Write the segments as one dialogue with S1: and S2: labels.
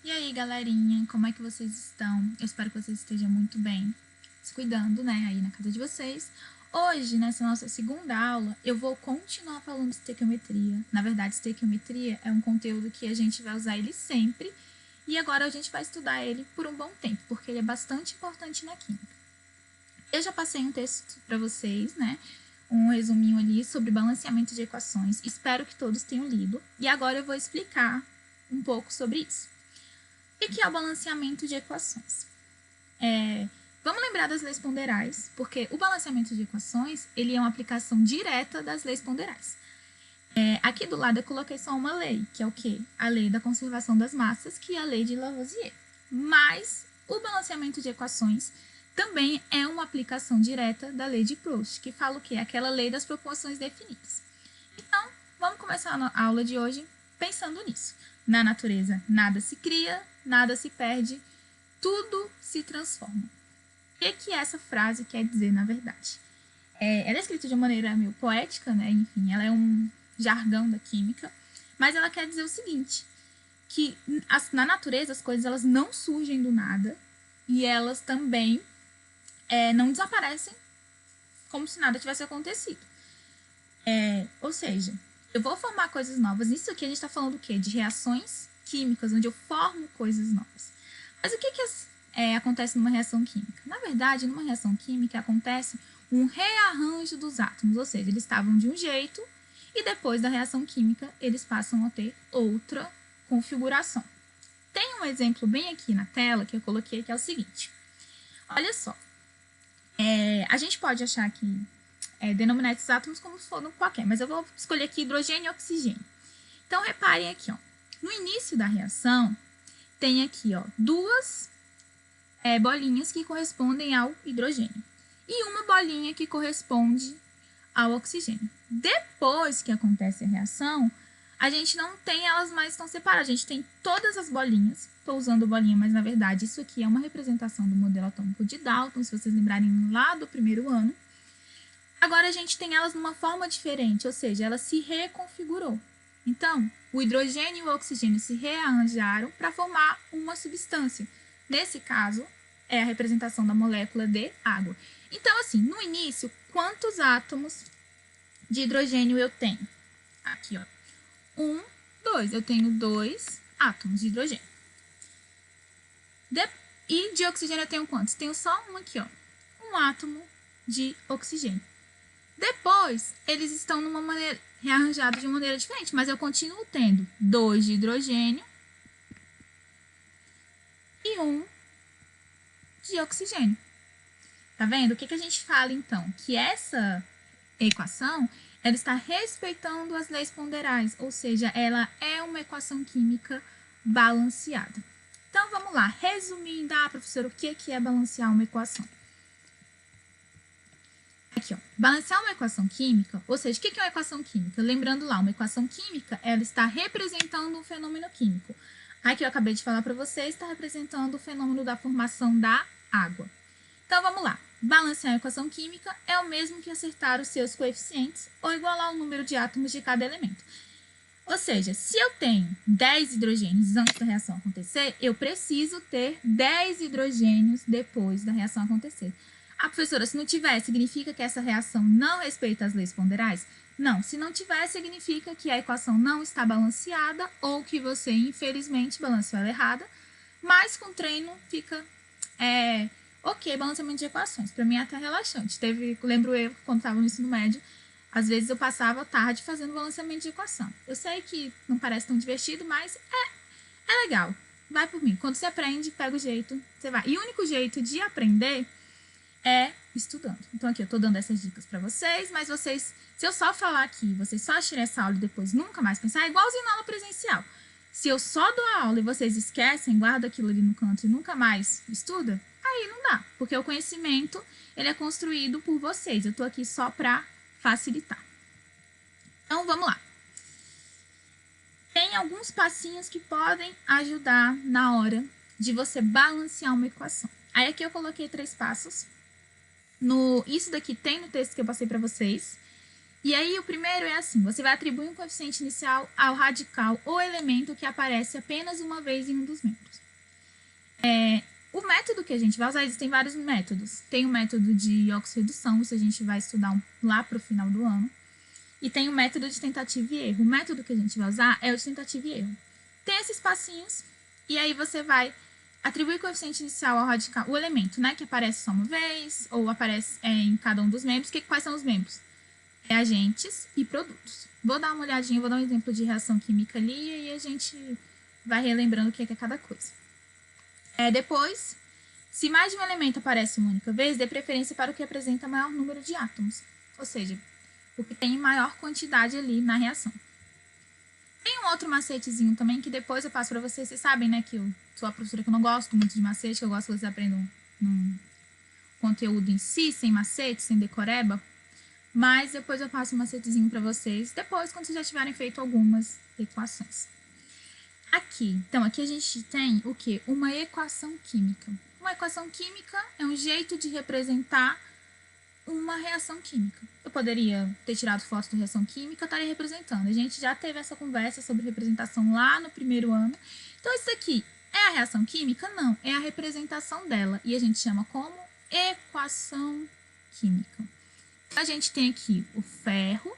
S1: E aí, galerinha, como é que vocês estão? Eu espero que vocês estejam muito bem, se cuidando, né, aí na casa de vocês. Hoje, nessa nossa segunda aula, eu vou continuar falando de estequiometria. Na verdade, estequiometria é um conteúdo que a gente vai usar ele sempre, e agora a gente vai estudar ele por um bom tempo, porque ele é bastante importante na química. Eu já passei um texto para vocês, né, um resuminho ali sobre balanceamento de equações. Espero que todos tenham lido, e agora eu vou explicar um pouco sobre isso. O que é o balanceamento de equações? Vamos lembrar das leis ponderais, porque o balanceamento de equações ele é uma aplicação direta das leis ponderais. Aqui do lado eu coloquei só uma lei, que é o quê? A lei da conservação das massas, que é a lei de Lavoisier. Mas o balanceamento de equações também é uma aplicação direta da lei de Proust, que fala o quê? Aquela lei das proporções definidas. Então, vamos começar a aula de hoje pensando nisso. Na natureza, nada se cria, nada se perde, tudo se transforma. O que essa frase quer dizer, na verdade? Ela é escrita de uma maneira meio poética, né? Enfim, ela é um jargão da química, mas ela quer dizer o seguinte, que na natureza as coisas elas não surgem do nada e elas também não desaparecem como se nada tivesse acontecido. Ou seja, eu vou formar coisas novas. Isso aqui a gente está falando o quê? De reações químicas, onde eu formo coisas novas. Mas o que acontece numa reação química? Na verdade, numa reação química acontece um rearranjo dos átomos, ou seja, eles estavam de um jeito e depois da reação química eles passam a ter outra configuração. Tem um exemplo bem aqui na tela que eu coloquei que é o seguinte. Olha só, a gente pode achar que denominar esses átomos como se fosse qualquer, mas eu vou escolher aqui hidrogênio e oxigênio. Então, reparem aqui, ó, no início da reação, tem aqui, ó, duas bolinhas que correspondem ao hidrogênio e uma bolinha que corresponde ao oxigênio. Depois que acontece a reação, a gente não tem elas mais tão separadas, a gente tem todas as bolinhas. Estou usando bolinha, mas na verdade isso aqui é uma representação do modelo atômico de Dalton, se vocês lembrarem lá do primeiro ano. Agora a gente tem elas numa forma diferente, ou seja, ela se reconfigurou. Então, o hidrogênio e o oxigênio se rearranjaram para formar uma substância. Nesse caso, é a representação da molécula de água. Então, assim, no início, quantos átomos de hidrogênio eu tenho? Aqui, ó. 1, 2. Eu tenho 2 átomos de hidrogênio. E de oxigênio eu tenho quantos? Tenho só um aqui, ó. Um átomo de oxigênio. Depois, eles estão rearranjados de uma maneira diferente, mas eu continuo tendo 2 de hidrogênio e 1 de oxigênio. Tá vendo? O que a gente fala, então? Que essa equação, ela está respeitando as leis ponderais, ou seja, ela é uma equação química balanceada. Então, vamos lá. Resumindo, professora, o que é balancear uma equação? Aqui, ó, balancear uma equação química, ou seja, o que é uma equação química? Lembrando lá, uma equação química, ela está representando um fenômeno químico. Aqui eu acabei de falar para vocês, está representando o fenômeno da formação da água. Então, vamos lá. Balancear a equação química é o mesmo que acertar os seus coeficientes ou igualar o número de átomos de cada elemento. Ou seja, se eu tenho 10 hidrogênios antes da reação acontecer, eu preciso ter 10 hidrogênios depois da reação acontecer. Professora, se não tiver, significa que essa reação não respeita as leis ponderais? Não, se não tiver, significa que a equação não está balanceada ou que você, infelizmente, balanceou ela errada, mas com treino fica ok, balanceamento de equações. Para mim é até relaxante. Lembro eu, quando estava no ensino médio, às vezes eu passava a tarde fazendo balanceamento de equação. Eu sei que não parece tão divertido, mas é legal. Vai por mim. Quando você aprende, pega o jeito, você vai. E o único jeito de aprender é estudando. Então, aqui eu tô dando essas dicas para vocês, mas vocês, se eu só falar aqui, vocês só assistirem essa aula e depois nunca mais pensar, é igualzinho na aula presencial. Se eu só dou a aula e vocês esquecem, guardam aquilo ali no canto e nunca mais estuda, aí não dá, porque o conhecimento, ele é construído por vocês. Eu tô aqui só para facilitar. Então, vamos lá. Tem alguns passinhos que podem ajudar na hora de você balancear uma equação. Aí, aqui eu coloquei 3 passos. Isso daqui tem no texto que eu passei para vocês. E aí, o primeiro é assim, você vai atribuir um coeficiente inicial ao radical ou elemento que aparece apenas uma vez em um dos membros. O método que a gente vai usar, existem vários métodos. Tem o método de oxirredução, isso a gente vai estudar lá para o final do ano. E tem o método de tentativa e erro. O método que a gente vai usar é o de tentativa e erro. Tem esses passinhos, e aí você vai atribuir coeficiente inicial ao radical, o elemento, né, que aparece só uma vez, ou aparece em cada um dos membros. Quais são os membros? Reagentes e produtos. Vou dar uma olhadinha, vou dar um exemplo de reação química ali, e a gente vai relembrando o que é cada coisa. Depois, se mais de um elemento aparece uma única vez, dê preferência para o que apresenta maior número de átomos, ou seja, o que tem maior quantidade ali na reação. Tem um outro macetezinho também que depois eu passo para vocês. Vocês sabem, né, que eu sou a professora que eu não gosto muito de macete, que eu gosto que vocês aprendam um conteúdo em si, sem macete, sem decoreba. Mas depois eu passo um macetezinho para vocês, depois quando vocês já tiverem feito algumas equações. Então, aqui a gente tem o quê? Uma equação química. Uma equação química é um jeito de representar uma reação química. Eu poderia ter tirado foto da reação química, eu estaria representando. A gente já teve essa conversa sobre representação lá no primeiro ano. Então, isso aqui é a reação química? Não, é a representação dela. E a gente chama como equação química. A gente tem aqui o ferro.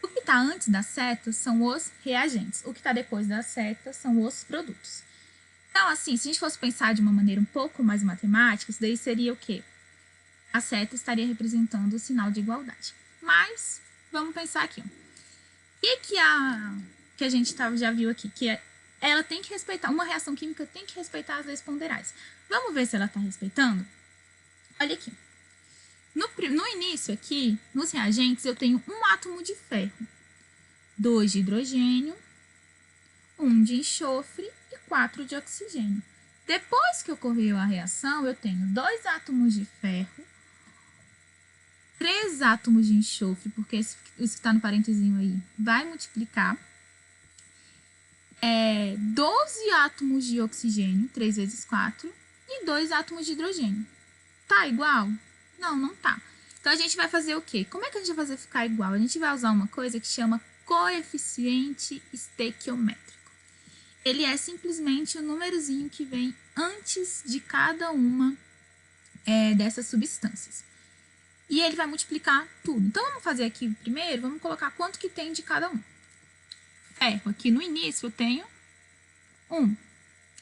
S1: O que está antes da seta são os reagentes. O que está depois da seta são os produtos. Então, assim, se a gente fosse pensar de uma maneira um pouco mais matemática, isso daí seria o quê? A seta estaria representando o sinal de igualdade. Mas, vamos pensar aqui. O que a gente já viu aqui? Ela tem que respeitar, uma reação química tem que respeitar as leis ponderais. Vamos ver se ela está respeitando? Olha aqui. No início aqui, nos reagentes, eu tenho um átomo de ferro, 2 de hidrogênio, 1 de enxofre e 4 de oxigênio. Depois que ocorreu a reação, eu tenho 2 átomos de ferro, 3 átomos de enxofre, porque isso que está no parentezinho aí vai multiplicar, 12 átomos de oxigênio, 3 vezes 4, e 2 átomos de hidrogênio. Tá igual? Não, não tá. Então, a gente vai fazer o quê? Como é que a gente vai fazer ficar igual? A gente vai usar uma coisa que chama coeficiente estequiométrico. Ele é simplesmente o númerozinho que vem antes de cada uma dessas substâncias. E ele vai multiplicar tudo. Então, vamos fazer aqui primeiro, vamos colocar quanto que tem de cada um. Ferro, aqui no início eu tenho 1.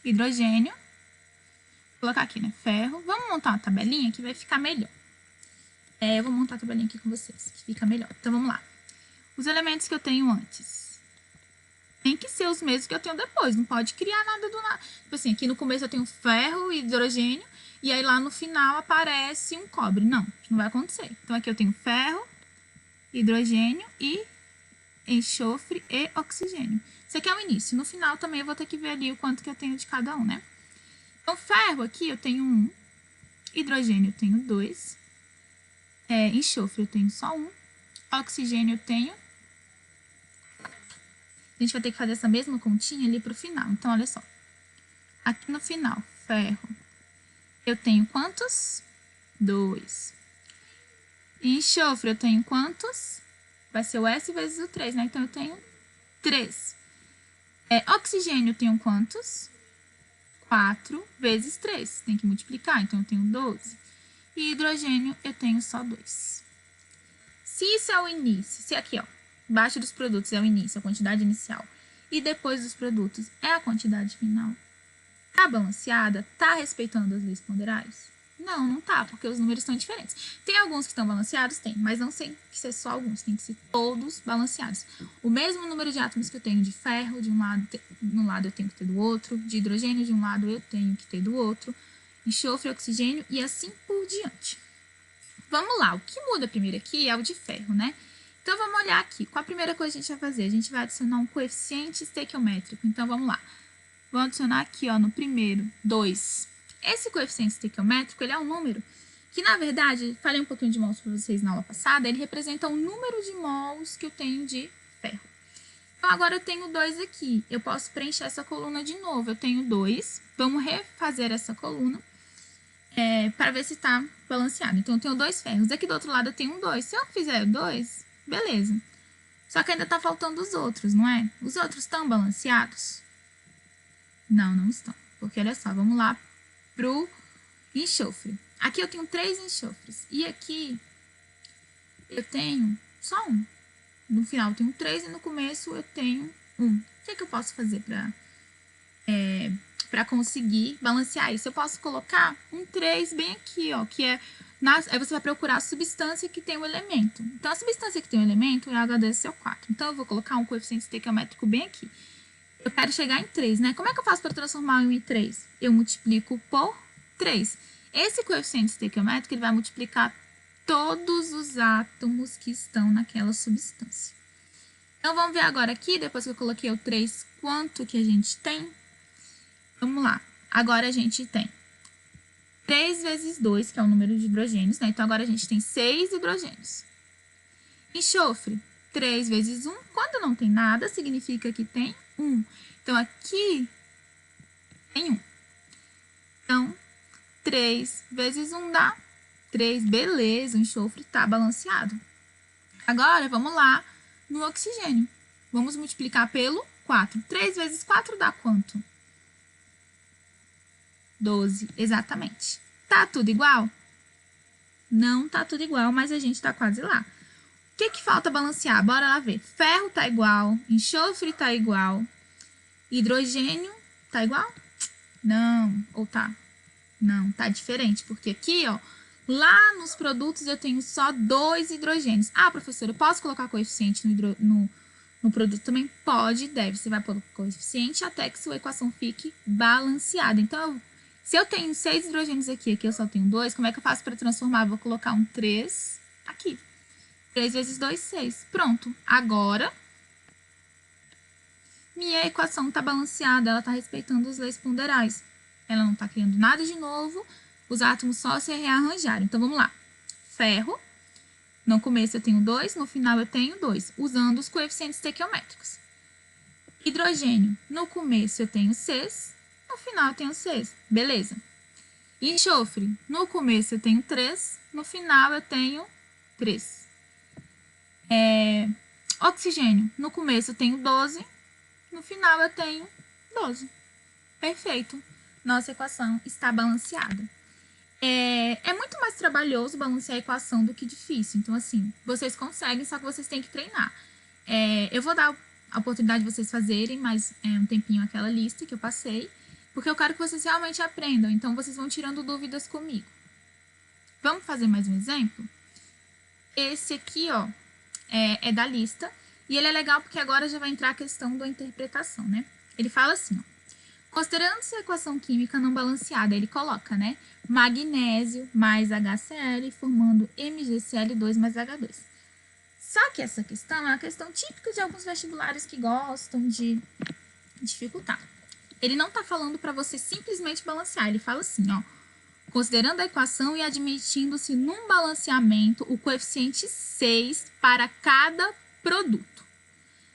S1: Hidrogênio, vou colocar aqui, né? Ferro. Vamos montar uma tabelinha que vai ficar melhor. Eu vou montar a tabelinha aqui com vocês, que fica melhor. Então, vamos lá. Os elementos que eu tenho antes tem que ser os mesmos que eu tenho depois. Não pode criar nada do nada. Tipo assim, aqui no começo eu tenho ferro e hidrogênio, e aí lá no final aparece um cobre. Não, isso não vai acontecer. Então, aqui eu tenho ferro, hidrogênio e enxofre e oxigênio. Isso aqui é o início. No final também eu vou ter que ver ali o quanto que eu tenho de cada um, né? Então, ferro aqui eu tenho 1, hidrogênio eu tenho 2, enxofre eu tenho só 1, oxigênio eu tenho... A gente vai ter que fazer essa mesma continha ali para o final. Então, olha só. Aqui no final, ferro, eu tenho quantos? 2. E enxofre eu tenho quantos? Vai ser o S vezes o 3, né? Então, eu tenho 3. Oxigênio eu tenho quantos? 4 vezes 3. Tem que multiplicar, então eu tenho 12. E hidrogênio eu tenho só 2. Se isso é o início, se aqui, ó, embaixo dos produtos é o início, a quantidade inicial, e depois dos produtos é a quantidade final, tá balanceada? Tá respeitando as leis ponderais? Não, não tá, porque os números estão diferentes. Tem alguns que estão balanceados? Tem, mas não tem que ser só alguns, tem que ser todos balanceados. O mesmo número de átomos que eu tenho de ferro, de um lado eu tenho que ter do outro, de hidrogênio de um lado eu tenho que ter do outro, enxofre, oxigênio e assim por diante. Vamos lá, o que muda primeiro aqui é o de ferro, né? Então, vamos olhar aqui. Qual a primeira coisa que a gente vai fazer? A gente vai adicionar um coeficiente estequiométrico. Então, vamos lá. Vamos adicionar aqui, ó, no primeiro, 2. Esse coeficiente estequiométrico, ele é um número que, na verdade, falei um pouquinho de mols para vocês na aula passada, ele representa o número de mols que eu tenho de ferro. Então, agora eu tenho 2 aqui. Eu posso preencher essa coluna de novo. Eu tenho 2. Vamos refazer essa coluna para ver se está balanceado. Então, eu tenho 2 ferros. Aqui do outro lado eu tenho 2. Se eu fizer 2, Beleza. Só que ainda tá faltando os outros, não é? Os outros estão balanceados? Não, não estão. Porque, olha só, vamos lá pro enxofre. Aqui eu tenho 3 enxofres. E aqui eu tenho só um. No final eu tenho 3 e no começo eu tenho 1. O que eu posso fazer para conseguir balancear isso? Eu posso colocar um 3 bem aqui, ó, que é... Aí você vai procurar a substância que tem o elemento. Então, a substância que tem o elemento é H2SO4. Então, eu vou colocar um coeficiente estequiométrico bem aqui. Eu quero chegar em 3, né? Como é que eu faço para transformar 1 em 3? Eu multiplico por 3. Esse coeficiente estequiométrico ele vai multiplicar todos os átomos que estão naquela substância. Então, vamos ver agora aqui, depois que eu coloquei o 3, quanto que a gente tem? Vamos lá. Agora a gente tem 3 vezes 2, que é o número de hidrogênios, né? Então, agora a gente tem 6 hidrogênios. Enxofre, 3 vezes 1. Quando não tem nada, significa que tem 1. Então, aqui tem 1. Então, 3 vezes 1 dá 3. Beleza, o enxofre está balanceado. Agora, vamos lá no oxigênio. Vamos multiplicar pelo 4. 3 vezes 4 dá quanto? 12, exatamente. Tá tudo igual? Não tá tudo igual, mas a gente tá quase lá. O que falta balancear? Bora lá ver. Ferro tá igual, enxofre tá igual, hidrogênio tá igual? Não, ou tá? Não, tá diferente, porque aqui, ó, lá nos produtos eu tenho só 2 hidrogênios. Ah, professora, eu posso colocar coeficiente no produto também? Pode e deve. Você vai pôr coeficiente até que sua equação fique balanceada. Então, se eu tenho 6 hidrogênios aqui eu só tenho 2, como é que eu faço para transformar? Eu vou colocar um 3 aqui. 3 vezes 2, 6. Pronto. Agora, minha equação está balanceada, ela está respeitando as leis ponderais. Ela não está criando nada de novo, os átomos só se rearranjaram. Então, vamos lá. Ferro, no começo eu tenho 2, no final eu tenho 2, usando os coeficientes estequiométricos. Hidrogênio, no começo eu tenho 6, no final eu tenho 6. Beleza. Enxofre, no começo eu tenho 3, no final eu tenho 3. Oxigênio, no começo eu tenho 12, no final eu tenho 12. Perfeito. Nossa equação está balanceada. É muito mais trabalhoso balancear a equação do que difícil. Então, assim, vocês conseguem, só que vocês têm que treinar. Eu vou dar a oportunidade de vocês fazerem mais um tempinho aquela lista que eu passei, porque eu quero que vocês realmente aprendam. Então, vocês vão tirando dúvidas comigo. Vamos fazer mais um exemplo? Esse aqui, ó, é da lista. E ele é legal porque agora já vai entrar a questão da interpretação, né? Ele fala assim, ó. Considerando-se a equação química não balanceada, ele coloca, né? Magnésio mais HCl formando MgCl2 mais H2. Só que essa questão é uma questão típica de alguns vestibulares que gostam de dificultar. Ele não está falando para você simplesmente balancear, ele fala assim, ó. Considerando a equação e admitindo-se num balanceamento o coeficiente 6 para cada produto.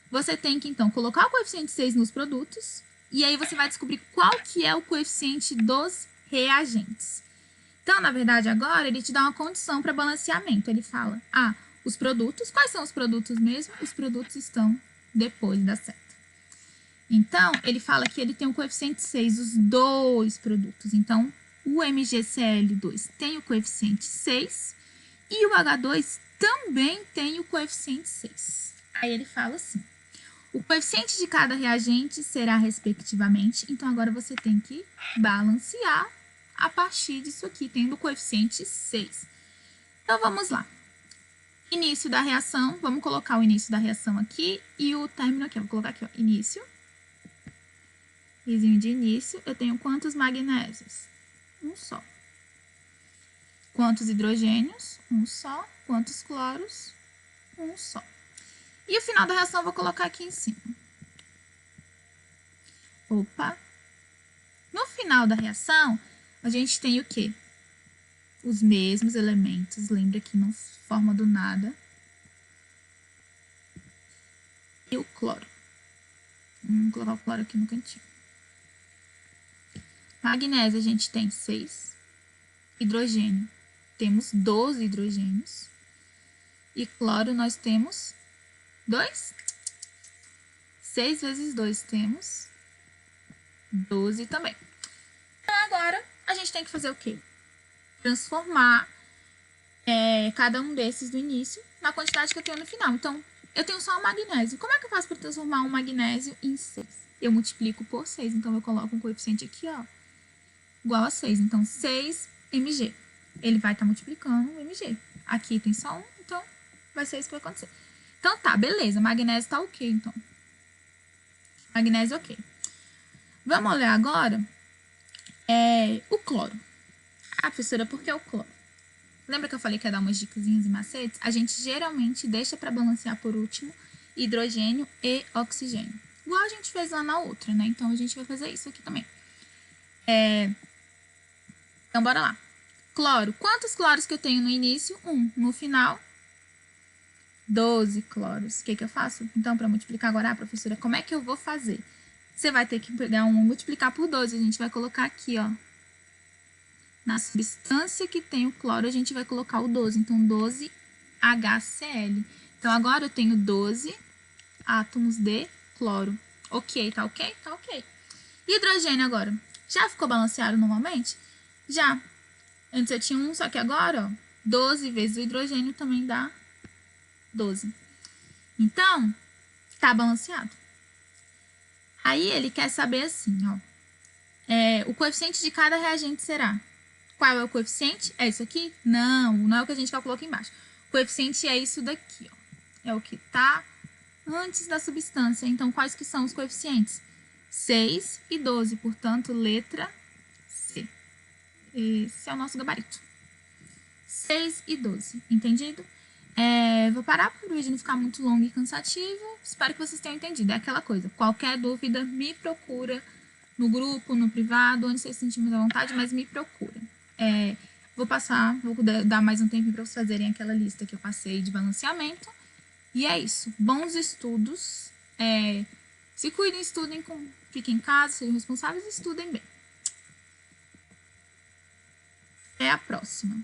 S1: Você tem que, então, colocar o coeficiente 6 nos produtos e aí você vai descobrir qual que é o coeficiente dos reagentes. Então, na verdade, agora ele te dá uma condição para balanceamento. Ele fala, os produtos, quais são os produtos mesmo? Os produtos estão depois da seta. Então, ele fala que ele tem o coeficiente 6, os dois produtos. Então, o MgCl2 tem o coeficiente 6 e o H2 também tem o coeficiente 6. Aí ele fala assim, o coeficiente de cada reagente será respectivamente, então agora você tem que balancear a partir disso aqui, tendo o coeficiente 6. Então, vamos lá. Início da reação, vamos colocar o início da reação aqui e o término aqui. Eu vou colocar aqui, ó, início. Risinho de início, eu tenho quantos magnésios? Um só. Quantos hidrogênios? Um só. Quantos cloros? Um só. E o final da reação eu vou colocar aqui em cima. Opa! No final da reação, a gente tem o quê? Os mesmos elementos. Lembra que não forma do nada. E o cloro. Vamos colocar o cloro aqui no cantinho. Magnésio, a gente tem 6. Hidrogênio, temos 12 hidrogênios. E cloro nós temos 2. 6 vezes 2 temos 12 também. Então, agora, a gente tem que fazer o quê? Transformar cada um desses do início na quantidade que eu tenho no final. Então, eu tenho só o magnésio. Como é que eu faço para transformar um magnésio em 6? Eu multiplico por 6. Então, eu coloco um coeficiente aqui, ó, igual a 6. Então, 6 mg. Ele vai estar multiplicando o mg. Aqui tem só 1, então vai ser isso que vai acontecer. Então, tá, beleza. Magnésio tá ok, então. Magnésio ok. Vamos olhar agora o cloro. Ah, professora, por que o cloro? Lembra que eu falei que ia dar umas dicasinhas e macetes? A gente geralmente deixa para balancear por último hidrogênio e oxigênio. Igual a gente fez lá na outra, né? Então, a gente vai fazer isso aqui também. Então, bora lá. Cloro. Quantos cloros que eu tenho no início? 1. No final, 12 cloros. O que que eu faço? Então, para multiplicar agora, professora, como é que eu vou fazer? Você vai ter que pegar 1 e multiplicar por 12. A gente vai colocar aqui, ó. Na substância que tem o cloro, a gente vai colocar o 12. Então, 12 HCl. Então, agora eu tenho 12 átomos de cloro. Ok, tá ok? Tá ok. Hidrogênio agora. Já ficou balanceado normalmente? Já. Antes eu tinha 1, só que agora, ó, 12 vezes o hidrogênio também dá 12. Então, tá balanceado. Aí ele quer saber assim, ó. O coeficiente de cada reagente será. Qual é o coeficiente? É isso aqui? Não, não é o que a gente calculou aqui embaixo. O coeficiente é isso daqui, ó. É o que tá antes da substância. Então, quais que são os coeficientes? 6 e 12, portanto, letra C. Esse é o nosso gabarito. 6 e 12, entendido? Vou parar para o vídeo não ficar muito longo e cansativo. Espero que vocês tenham entendido. É aquela coisa. Qualquer dúvida, me procura no grupo, no privado, onde vocês se sentirem mais à vontade, mas me procura. Vou dar mais um tempo para vocês fazerem aquela lista que eu passei de balanceamento. E é isso. Bons estudos. Se cuidem, estudem, fiquem em casa, sejam responsáveis e estudem bem. Até a próxima.